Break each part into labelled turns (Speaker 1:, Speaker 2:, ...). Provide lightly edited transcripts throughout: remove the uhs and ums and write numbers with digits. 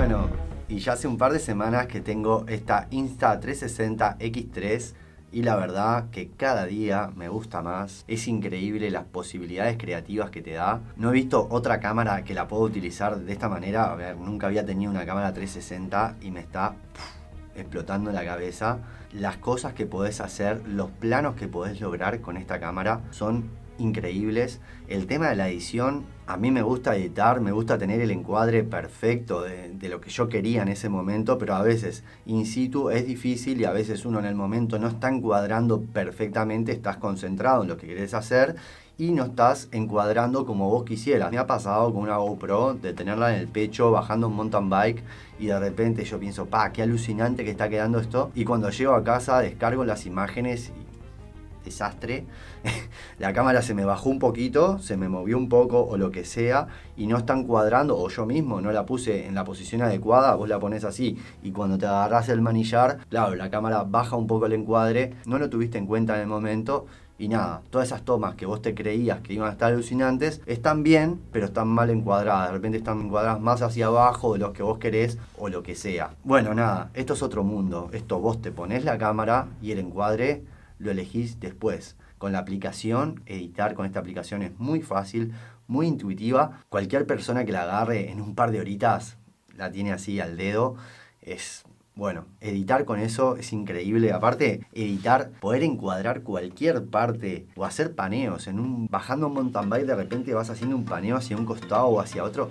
Speaker 1: Bueno, y ya hace un par de semanas que tengo esta Insta360 X3 y la verdad que cada día me gusta más. Es increíble las posibilidades creativas que te da. No he visto otra cámara que la pueda utilizar de esta manera. A ver, nunca había tenido una cámara 360 y me está explotando la cabeza. Las cosas que podés hacer, los planos que podés lograr con esta cámara son increíbles. El tema de la edición, a mí me gusta editar, me gusta tener el encuadre perfecto de lo que yo quería en ese momento, pero a veces in situ es difícil y a veces uno en el momento no está encuadrando perfectamente, estás concentrado en lo que querés hacer y no estás encuadrando como vos quisieras. Me ha pasado con una GoPro de tenerla en el pecho bajando un mountain bike y de repente yo pienso, qué alucinante que está quedando esto, y cuando llego a casa descargo las imágenes y desastre. La cámara se me bajó un poquito, se me movió un poco o lo que sea y no está encuadrando, o yo mismo no la puse en la posición adecuada. Vos la ponés así y cuando te agarrás el manillar, claro, la cámara baja un poco el encuadre, no lo tuviste en cuenta en el momento. Y nada, todas esas tomas que vos te creías que iban a estar alucinantes están bien, pero están mal encuadradas. De repente están encuadradas más hacia abajo de lo que vos querés o lo que sea. Bueno, nada, esto es otro mundo. Esto vos te ponés la cámara y el encuadre lo elegís después. Con la aplicación, editar con esta aplicación es muy fácil, muy intuitiva. Cualquier persona que la agarre en un par de horitas la tiene así al dedo. Bueno, editar con eso es increíble. Aparte, editar, poder encuadrar cualquier parte o hacer paneos. Bajando un mountain bike de repente vas haciendo un paneo hacia un costado o hacia otro.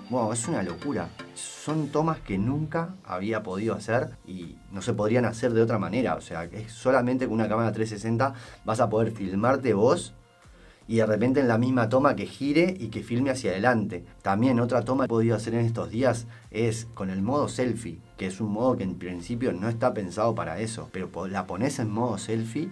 Speaker 1: Wow, es una locura. Son tomas que nunca había podido hacer y no se podrían hacer de otra manera. O sea, es solamente con una cámara 360 vas a poder filmarte vos y de repente en la misma toma que gire y que filme hacia adelante. También otra toma que he podido hacer en estos días es con el modo selfie, que es un modo que en principio no está pensado para eso, pero la pones en modo selfie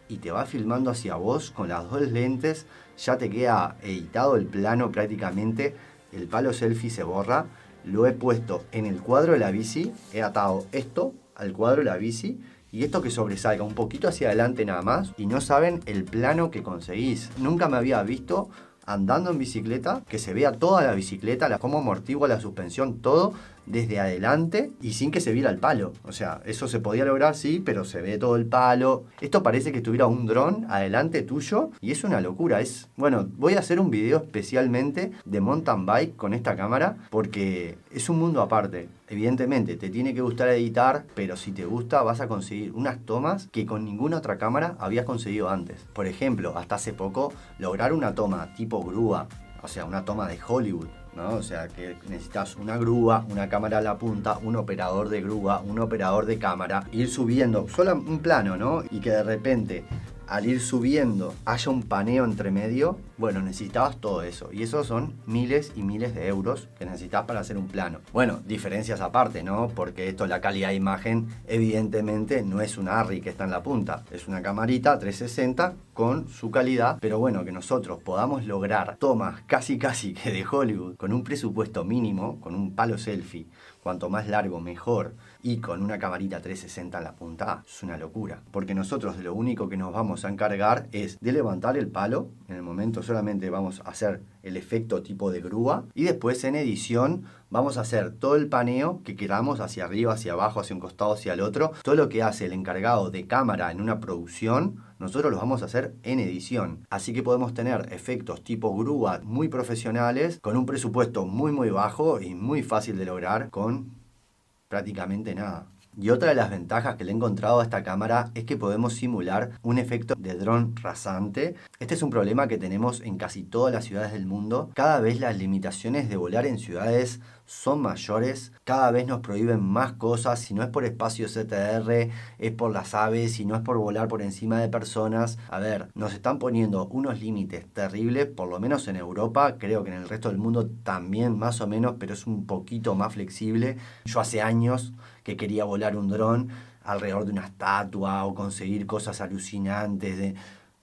Speaker 1: y te va filmando hacia vos con las dos lentes, ya te queda editado el plano prácticamente, el palo selfie se borra, lo he puesto en el cuadro de la bici, he atado esto al cuadro de la bici, y esto que sobresalga un poquito hacia adelante nada más, y no saben el plano que conseguís. Nunca me había visto andando en bicicleta, que se vea toda la bicicleta, cómo amortigua la suspensión, todo desde adelante y sin que se viera el palo. O sea, eso se podía lograr, sí, pero se ve todo el palo. Esto parece que tuviera un dron adelante tuyo y es una locura. Bueno, voy a hacer un video especialmente de mountain bike con esta cámara porque es un mundo aparte. Evidentemente te tiene que gustar editar, pero si te gusta vas a conseguir unas tomas que con ninguna otra cámara habías conseguido antes. Por ejemplo, hasta hace poco lograr una toma tipo grúa, o sea, una toma de Hollywood, ¿no? O sea, que necesitas una grúa, una cámara a la punta, un operador de grúa, un operador de cámara, ir subiendo, solo un plano, ¿no? Y que de repente, al ir subiendo, haya un paneo entre medio. Bueno, necesitabas todo eso. Y eso son miles y miles de euros que necesitas para hacer un plano. Bueno, diferencias aparte, ¿no? Porque la calidad de imagen, evidentemente, no es una ARRI que está en la punta. Es una camarita 360 con su calidad. Pero bueno, que nosotros podamos lograr tomas casi que de Hollywood con un presupuesto mínimo, con un palo selfie, cuanto más largo mejor, y con una camarita 360 en la punta, es una locura. Porque nosotros de lo único que nos vamos a encargar es de levantar el palo. En el momento solamente vamos a hacer el efecto tipo de grúa y después en edición vamos a hacer todo el paneo que queramos, hacia arriba, hacia abajo, hacia un costado, hacia el otro. Todo lo que hace el encargado de cámara en una producción, nosotros lo vamos a hacer en edición. Así que podemos tener efectos tipo grúa muy profesionales con un presupuesto muy bajo y muy fácil de lograr con prácticamente nada. Y otra de las ventajas que le he encontrado a esta cámara es que podemos simular un efecto de dron rasante. Este es un problema que tenemos en casi todas las ciudades del mundo. Cada vez las limitaciones de volar en ciudades son mayores, cada vez nos prohíben más cosas. Si no es por espacio CTR, es por las aves, si no es por volar por encima de personas. A ver, nos están poniendo unos límites terribles, por lo menos en Europa. Creo que en el resto del mundo también más o menos, pero es un poquito más flexible. Yo hace años que quería volar un dron alrededor de una estatua o conseguir cosas alucinantes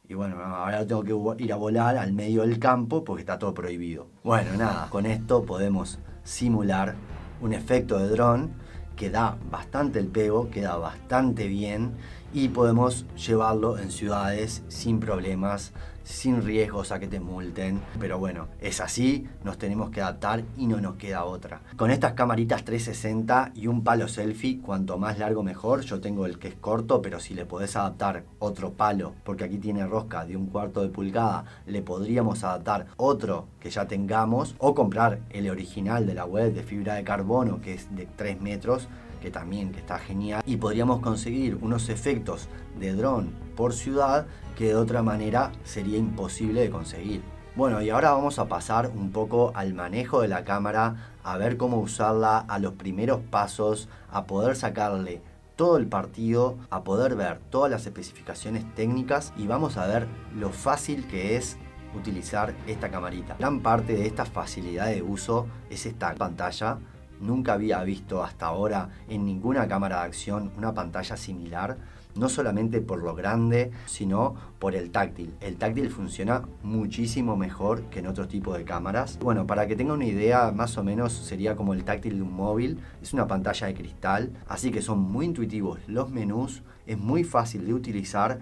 Speaker 1: y bueno, ahora tengo que ir a volar al medio del campo porque está todo prohibido. Bueno, nada, con esto podemos simular un efecto de dron que da bastante el pego, queda bastante bien y podemos llevarlo en ciudades sin problemas, sin riesgos a que te multen. Pero bueno, es así, nos tenemos que adaptar y no nos queda otra. Con estas camaritas 360 y un palo selfie, cuanto más largo mejor. Yo tengo el que es corto, pero si le podés adaptar otro palo, porque aquí tiene rosca de 1/4 de pulgada, le podríamos adaptar otro que ya tengamos, o comprar el original de la web de fibra de carbono, que es de 3 metros, que está genial, y podríamos conseguir unos efectos de dron por ciudad que de otra manera sería imposible de conseguir. Bueno, y ahora vamos a pasar un poco al manejo de la cámara, a ver cómo usarla, a los primeros pasos, a poder sacarle todo el partido, a poder ver todas las especificaciones técnicas, y vamos a ver lo fácil que es utilizar esta camarita. Gran parte de esta facilidad de uso es esta pantalla. Nunca había visto hasta ahora en ninguna cámara de acción una pantalla similar, no solamente por lo grande, sino por el táctil. El táctil funciona muchísimo mejor que en otro tipo de cámaras. Bueno, para que tenga una idea, más o menos sería como el táctil de un móvil. Es una pantalla de cristal, así que son muy intuitivos los menús, es muy fácil de utilizar.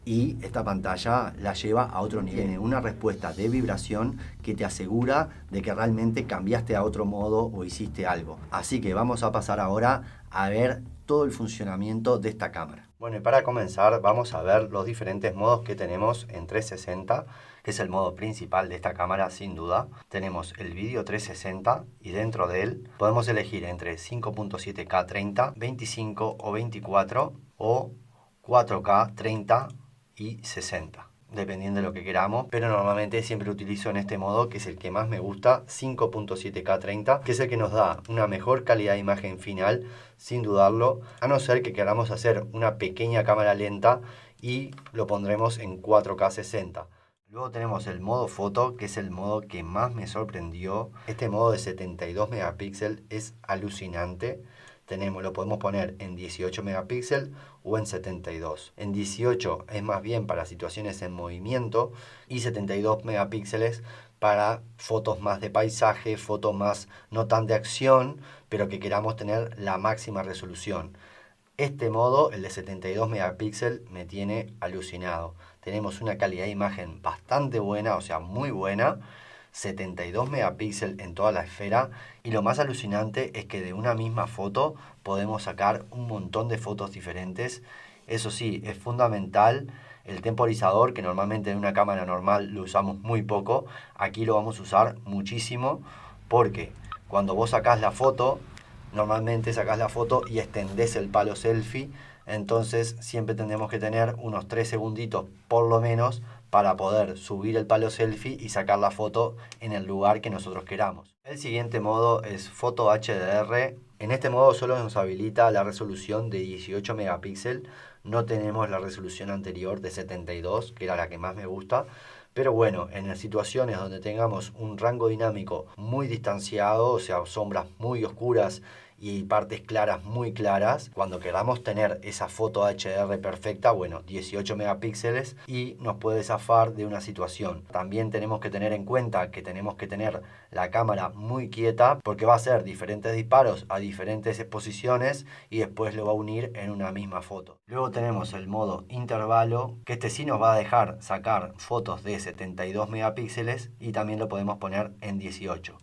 Speaker 1: Y esta pantalla la lleva a otro nivel. Tiene una respuesta de vibración que te asegura de que realmente cambiaste a otro modo o hiciste algo. Así que vamos a pasar ahora a ver todo el funcionamiento de esta cámara. Bueno, y para comenzar vamos a ver los diferentes modos que tenemos en 360, que es el modo principal de esta cámara sin duda. Tenemos el vídeo 360 y dentro de él podemos elegir entre 5.7K 30, 25 o 24 o 4K 30 y 60, dependiendo de lo que queramos, pero normalmente siempre utilizo en este modo, que es el que más me gusta, 5.7K 30, que es el que nos da una mejor calidad de imagen final, sin dudarlo, a no ser que queramos hacer una pequeña cámara lenta y lo pondremos en 4K 60. Luego tenemos el modo foto, que es el modo que más me sorprendió. Este modo de 72 megapíxeles es alucinante. Lo podemos poner en 18 megapíxeles o en 72. En 18 es más bien para situaciones en movimiento y 72 megapíxeles para fotos más de paisaje, fotos más no tan de acción, pero que queramos tener la máxima resolución. Este modo, el de 72 megapíxeles, me tiene alucinado. Tenemos una calidad de imagen bastante buena, o sea, muy buena. 72 megapíxeles en toda la esfera, y lo más alucinante es que de una misma foto podemos sacar un montón de fotos diferentes. Eso sí, es fundamental el temporizador, que normalmente en una cámara normal lo usamos muy poco. Aquí lo vamos a usar muchísimo, porque cuando vos sacás la foto, normalmente sacás la foto y extendés el palo selfie, entonces siempre tendremos que tener unos 3 segunditos por lo menos para poder subir el palo selfie y sacar la foto en el lugar que nosotros queramos. El siguiente modo es Foto HDR. En este modo solo nos habilita la resolución de 18 megapíxeles. No tenemos la resolución anterior de 72, que era la que más me gusta. Pero bueno, en las situaciones donde tengamos un rango dinámico muy distanciado, o sea, sombras muy oscuras y partes claras muy claras, cuando queramos tener esa foto HDR perfecta, bueno, 18 megapíxeles y nos puede zafar de una situación. También tenemos que tener en cuenta que tenemos que tener la cámara muy quieta, porque va a hacer diferentes disparos a diferentes exposiciones y después lo va a unir en una misma foto. Luego tenemos el modo intervalo, que este sí nos va a dejar sacar fotos de 72 megapíxeles y también lo podemos poner en 18.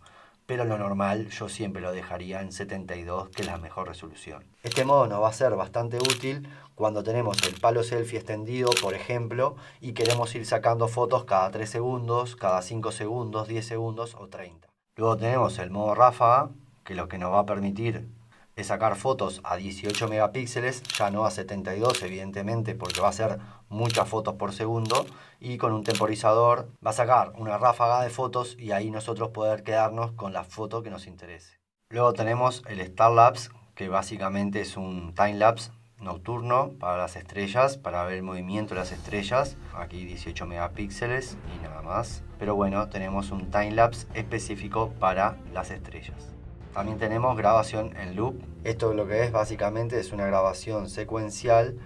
Speaker 1: Pero lo normal yo siempre lo dejaría en 72, que es la mejor resolución. Este modo nos va a ser bastante útil cuando tenemos el palo selfie extendido, por ejemplo, y queremos ir sacando fotos cada 3 segundos, cada 5 segundos, 10 segundos o 30. Luego tenemos el modo ráfaga, que lo que nos va a permitir es sacar fotos a 18 megapíxeles, ya no a 72 evidentemente, porque va a ser muchas fotos por segundo, y con un temporizador va a sacar una ráfaga de fotos y ahí nosotros poder quedarnos con la foto que nos interese. Luego tenemos el Star Lapse, que básicamente es un timelapse nocturno para las estrellas, para ver el movimiento de las estrellas. Aquí 18 megapíxeles y nada más. Pero bueno, tenemos un timelapse específico para las estrellas. También tenemos grabación en loop. Esto lo que es básicamente es una grabación secuencial,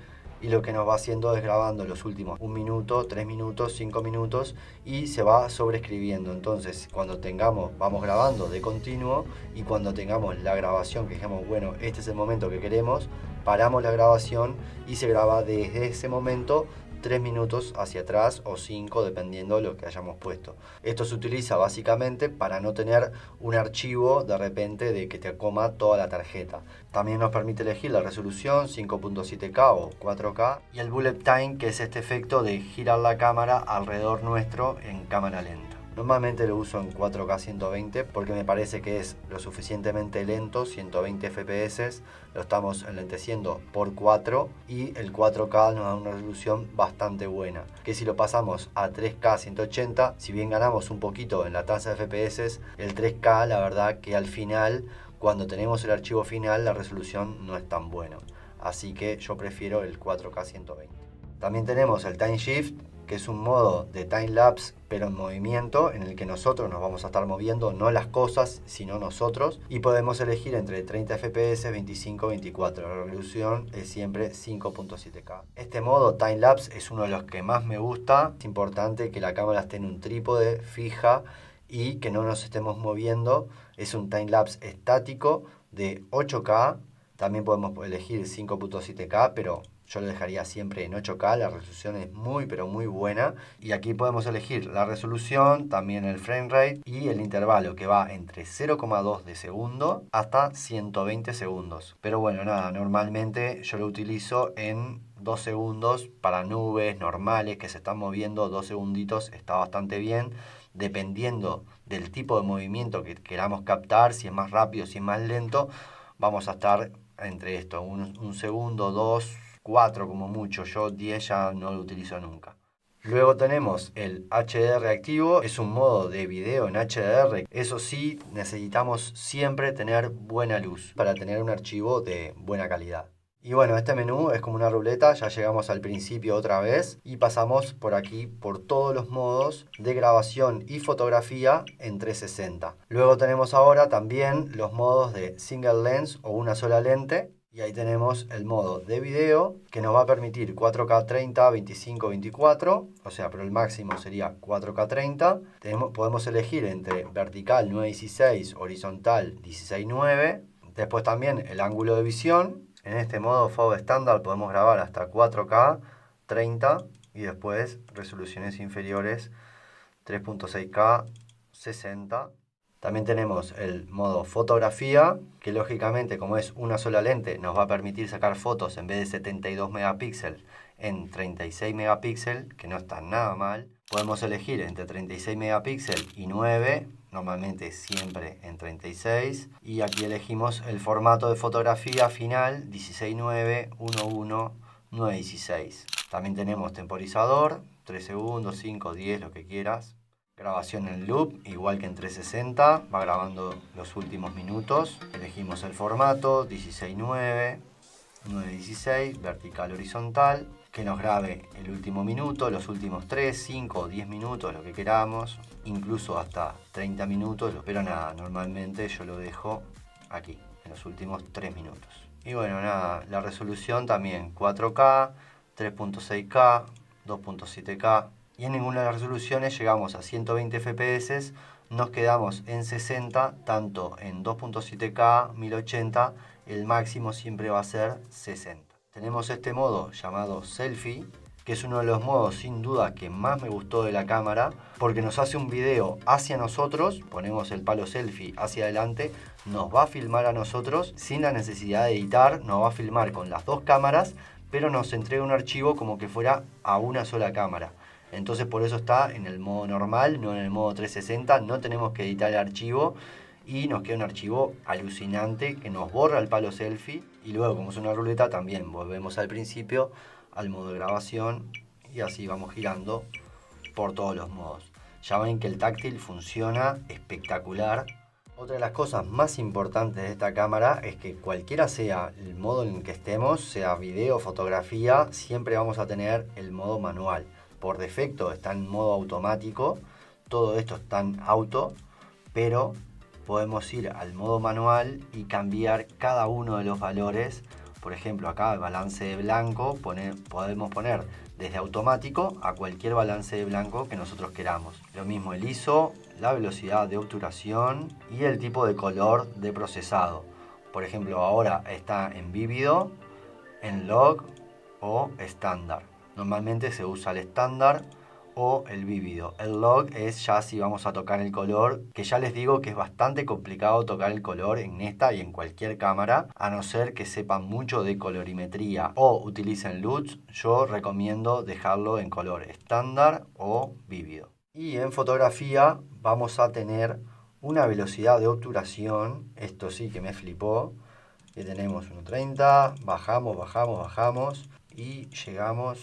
Speaker 1: y lo que nos va haciendo es grabando los últimos 1 minuto, 3 minutos, 5 minutos y se va sobreescribiendo. Entonces cuando vamos grabando de continuo, y cuando tengamos la grabación que dijimos, bueno, este es el momento que queremos, paramos la grabación y se graba desde ese momento 3 minutos hacia atrás o 5 dependiendo de lo que hayamos puesto. Esto se utiliza básicamente para no tener un archivo de repente de que te coma toda la tarjeta. También nos permite elegir la resolución 5.7K o 4K y el bullet time, que es este efecto de girar la cámara alrededor nuestro en cámara lenta. Normalmente lo uso en 4K 120 porque me parece que es lo suficientemente lento, 120 FPS, lo estamos enlenteciendo por 4 y el 4K nos da una resolución bastante buena. Que si lo pasamos a 3K 180, si bien ganamos un poquito en la tasa de FPS, el 3K la verdad que al final, cuando tenemos el archivo final, la resolución no es tan buena. Así que yo prefiero el 4K 120. También tenemos el Time Shift, que es un modo de time lapse pero en movimiento, en el que nosotros nos vamos a estar moviendo, no las cosas sino nosotros, y podemos elegir entre 30 fps, 25, 24. La resolución es siempre 5.7K. Este modo time lapse es uno de los que más me gusta. Es importante que la cámara esté en un trípode fija y que no nos estemos moviendo. Es un time lapse estático de 8K. También podemos elegir 5.7K, pero yo lo dejaría siempre en 8K, la resolución es muy pero muy buena. Y aquí podemos elegir la resolución, también el frame rate y el intervalo, que va entre 0,2 de segundo hasta 120 segundos. Pero bueno, nada, normalmente yo lo utilizo en 2 segundos para nubes normales que se están moviendo. 2 segunditos está bastante bien, dependiendo del tipo de movimiento que queramos captar, si es más rápido, si es más lento. Vamos a estar entre esto, un segundo, 2, 4 como mucho. Yo 10 ya no lo utilizo nunca. Luego tenemos el HDR activo, es un modo de video en HDR. Eso sí, necesitamos siempre tener buena luz para tener un archivo de buena calidad. Y bueno, este menú es como una ruleta, ya llegamos al principio otra vez y pasamos por aquí por todos los modos de grabación y fotografía en 360. Luego tenemos ahora también los modos de single lens o una sola lente. Y ahí tenemos el modo de video, que nos va a permitir 4K 30, 25, 24, o sea, pero el máximo sería 4K 30. Podemos elegir entre vertical 9:16, horizontal 16:9. Después también el ángulo de visión. En este modo FAW estándar podemos grabar hasta 4K 30 y después resoluciones inferiores 3.6K 60. También tenemos el modo fotografía, que lógicamente como es una sola lente nos va a permitir sacar fotos en vez de 72 megapíxeles en 36 megapíxeles, que no está nada mal. Podemos elegir entre 36 megapíxeles y 9, normalmente siempre en 36. Y aquí elegimos el formato de fotografía final 16:9, 1:1, 9:16. También tenemos temporizador, 3 segundos, 5, 10, lo que quieras. Grabación en loop, igual que en 360, va grabando los últimos minutos. Elegimos el formato 16:9, 9:16, vertical, horizontal, que nos grabe el último minuto, los últimos 3, 5 o 10 minutos, lo que queramos, incluso hasta 30 minutos, pero nada, normalmente yo lo dejo aquí, en los últimos 3 minutos. Y bueno, nada, la resolución también 4K, 3.6K, 2.7K. Y en ninguna de las resoluciones llegamos a 120 FPS, nos quedamos en 60, tanto en 2.7K, 1080, el máximo siempre va a ser 60. Tenemos este modo llamado Selfie, que es uno de los modos sin duda que más me gustó de la cámara, porque nos hace un video hacia nosotros, ponemos el palo selfie hacia adelante, nos va a filmar a nosotros sin la necesidad de editar, nos va a filmar con las dos cámaras, pero nos entrega un archivo como que fuera a una sola cámara. Entonces por eso está en el modo normal, no en el modo 360, no tenemos que editar el archivo y nos queda un archivo alucinante que nos borra el palo selfie. Y luego, como es una ruleta, también volvemos al principio, al modo de grabación, y así vamos girando por todos los modos. Ya ven que el táctil funciona espectacular. Otra de las cosas más importantes de esta cámara es que cualquiera sea el modo en el que estemos, sea video, fotografía, siempre vamos a tener el modo manual. Por defecto está en modo automático, todo esto está en auto, pero podemos ir al modo manual y cambiar cada uno de los valores. Por ejemplo, acá el balance de blanco, podemos poner desde automático a cualquier balance de blanco que nosotros queramos. Lo mismo el ISO, la velocidad de obturación y el tipo de color de procesado. Por ejemplo, ahora está en vívido, en log o estándar. Normalmente se usa el estándar o el vívido. El log es ya si vamos a tocar el color, que ya les digo que es bastante complicado tocar el color en esta y en cualquier cámara, a no ser que sepan mucho de colorimetría o utilicen LUTs. Yo recomiendo dejarlo en color estándar o vívido. Y en fotografía vamos a tener una velocidad de obturación, esto sí que me flipó, que tenemos 1.30, bajamos y llegamos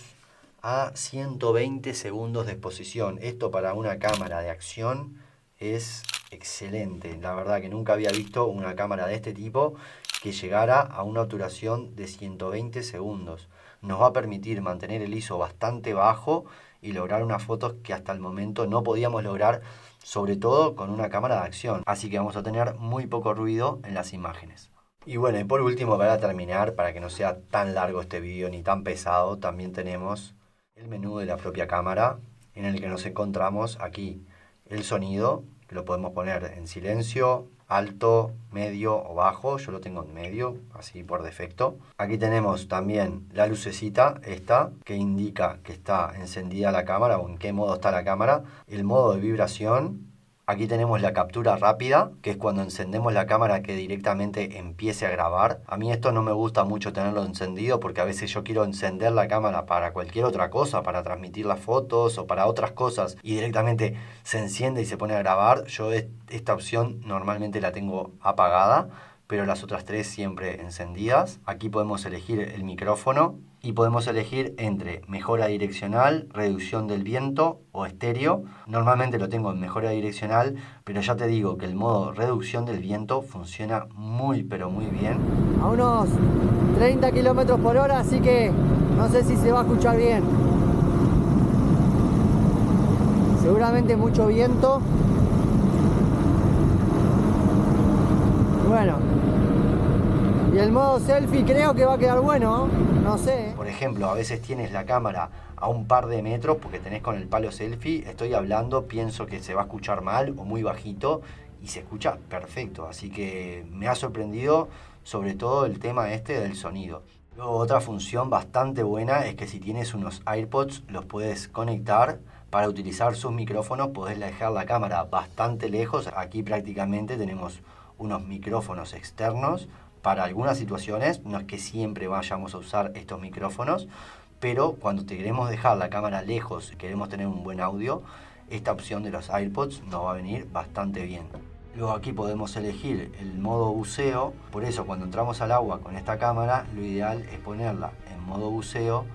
Speaker 1: a 120 segundos de exposición. Esto para una cámara de acción es excelente. La verdad que nunca había visto una cámara de este tipo que llegara a una obturación de 120 segundos. Nos va a permitir mantener el ISO bastante bajo y lograr unas fotos que hasta el momento no podíamos lograr, sobre todo con una cámara de acción. Así que vamos a tener muy poco ruido en las imágenes. Y bueno, y por último, para terminar, para que no sea tan largo este vídeo ni tan pesado, también tenemos el menú de la propia cámara, en el que nos encontramos aquí el sonido, que lo podemos poner en silencio, alto, medio o bajo. Yo lo tengo en medio, así por defecto. Aquí tenemos también la lucecita esta, que indica que está encendida la cámara o en qué modo está la cámara. El modo de vibración. Aquí tenemos la captura rápida, que es cuando encendemos la cámara que directamente empiece a grabar. A mí esto no me gusta mucho tenerlo encendido porque a veces yo quiero encender la cámara para cualquier otra cosa, para transmitir las fotos o para otras cosas, y directamente se enciende y se pone a grabar. Yo esta opción normalmente la tengo apagada, pero las otras tres siempre encendidas. Aquí podemos elegir el micrófono y podemos elegir entre mejora direccional, reducción del viento o estéreo. Normalmente lo tengo en mejora direccional, pero ya te digo que el modo reducción del viento funciona muy pero muy bien.
Speaker 2: A unos 30 kilómetros por hora, así que no sé si se va a escuchar bien. Seguramente mucho viento. Bueno, y el modo selfie creo que va a quedar bueno, no sé.
Speaker 1: Por ejemplo, a veces tienes la cámara a un par de metros porque tenés con el palo selfie, estoy hablando, pienso que se va a escuchar mal o muy bajito y se escucha perfecto. Así que me ha sorprendido sobre todo el tema este del sonido. Luego otra función bastante buena es que si tienes unos AirPods los puedes conectar para utilizar sus micrófonos, podés dejar la cámara bastante lejos. Aquí prácticamente tenemos unos micrófonos externos para algunas situaciones. No es que siempre vayamos a usar estos micrófonos, pero cuando te queremos dejar la cámara lejos, queremos tener un buen audio, esta opción de los AirPods nos va a venir bastante bien. Luego aquí podemos elegir el modo buceo. Por eso cuando entramos al agua con esta cámara, lo ideal es ponerla en modo buceo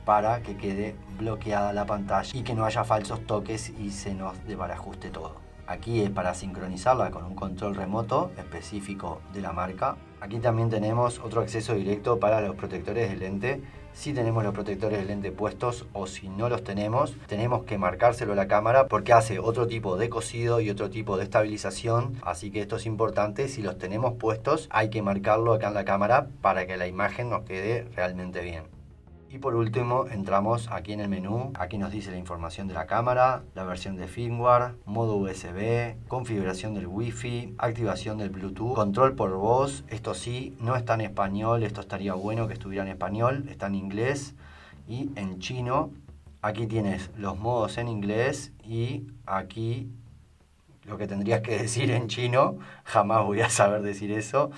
Speaker 1: para que quede bloqueada la pantalla y que no haya falsos toques y se nos desbarajuste todo. Aquí es para sincronizarla con un control remoto específico de la marca. Aquí también tenemos otro acceso directo para los protectores de lente. Si tenemos los protectores de lente puestos o si no los tenemos, tenemos que marcárselo a la cámara porque hace otro tipo de cosido y otro tipo de estabilización. Así que esto es importante. Si los tenemos puestos, hay que marcarlo acá en la cámara para que la imagen nos quede realmente bien. Y por último entramos aquí en el menú. Aquí nos dice la información de la cámara, la versión de firmware, modo USB, configuración del Wi-Fi, activación del Bluetooth, control por voz. Esto sí, no está en español, esto estaría bueno que estuviera en español, está en inglés y en chino. Aquí tienes los modos en inglés y aquí lo que tendrías que decir en chino. Jamás voy a saber decir eso.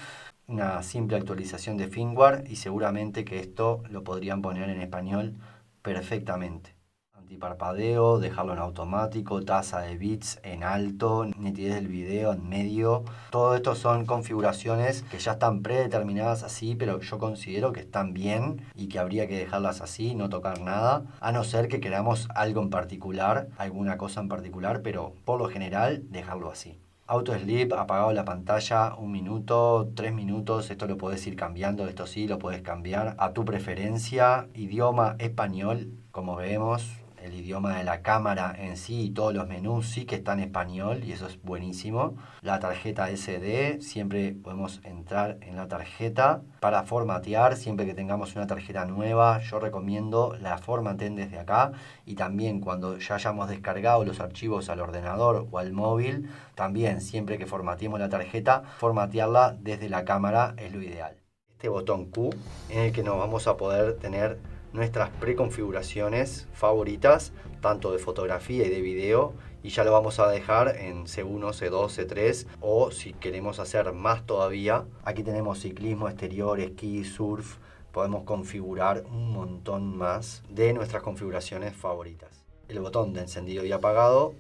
Speaker 1: Una simple actualización de firmware y seguramente que esto lo podrían poner en español perfectamente. Antiparpadeo, dejarlo en automático, tasa de bits en alto, nitidez del video en medio. Todo esto son configuraciones que ya están predeterminadas así, pero yo considero que están bien y que habría que dejarlas así, no tocar nada, a no ser que queramos algo en particular, alguna cosa en particular, pero por lo general dejarlo así. Auto Sleep, apagado la pantalla 1 minuto, 3 minutos, esto lo podés ir cambiando, esto sí lo podés cambiar a tu preferencia. Idioma español, como vemos, el idioma de la cámara en sí y todos los menús sí que están en español y eso es buenísimo. La tarjeta SD, siempre podemos entrar en la tarjeta para formatear, siempre que tengamos una tarjeta nueva, yo recomiendo la formateen desde acá y también cuando ya hayamos descargado los archivos al ordenador o al móvil, también siempre que formateemos la tarjeta, formatearla desde la cámara es lo ideal. Este botón Q en el que nos vamos a poder tener nuestras preconfiguraciones favoritas, tanto de fotografía y de video, y ya lo vamos a dejar en C1, C2, C3, o si queremos hacer más todavía, aquí tenemos ciclismo, exterior, esquí, surf. Podemos configurar un montón más de nuestras configuraciones favoritas. El botón de encendido y apagado,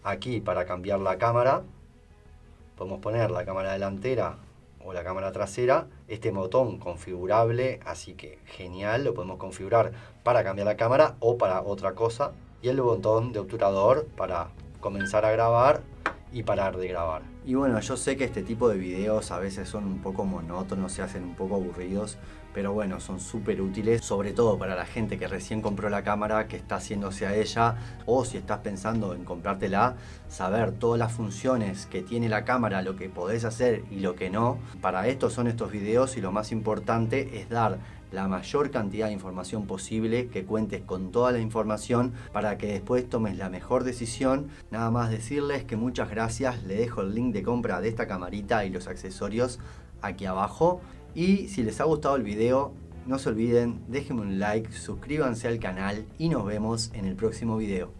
Speaker 1: aquí para cambiar la cámara, podemos poner la cámara delantera o la cámara trasera, este botón configurable, así que genial, lo podemos configurar para cambiar la cámara o para otra cosa, y el botón de obturador para comenzar a grabar y parar de grabar. Y bueno, yo sé que este tipo de videos a veces son un poco monótonos, se hacen un poco aburridos, pero bueno, son súper útiles, sobre todo para la gente que recién compró la cámara, que está haciéndose a ella, o si estás pensando en comprártela, saber todas las funciones que tiene la cámara, lo que podés hacer y lo que no. Para esto son estos videos, y lo más importante es dar la mayor cantidad de información posible, que cuentes con toda la información para que después tomes la mejor decisión. Nada más decirles que muchas gracias, le dejo el link de compra de esta camarita y los accesorios aquí abajo, y si les ha gustado el video, no se olviden, déjenme un like, suscríbanse al canal y nos vemos en el próximo video.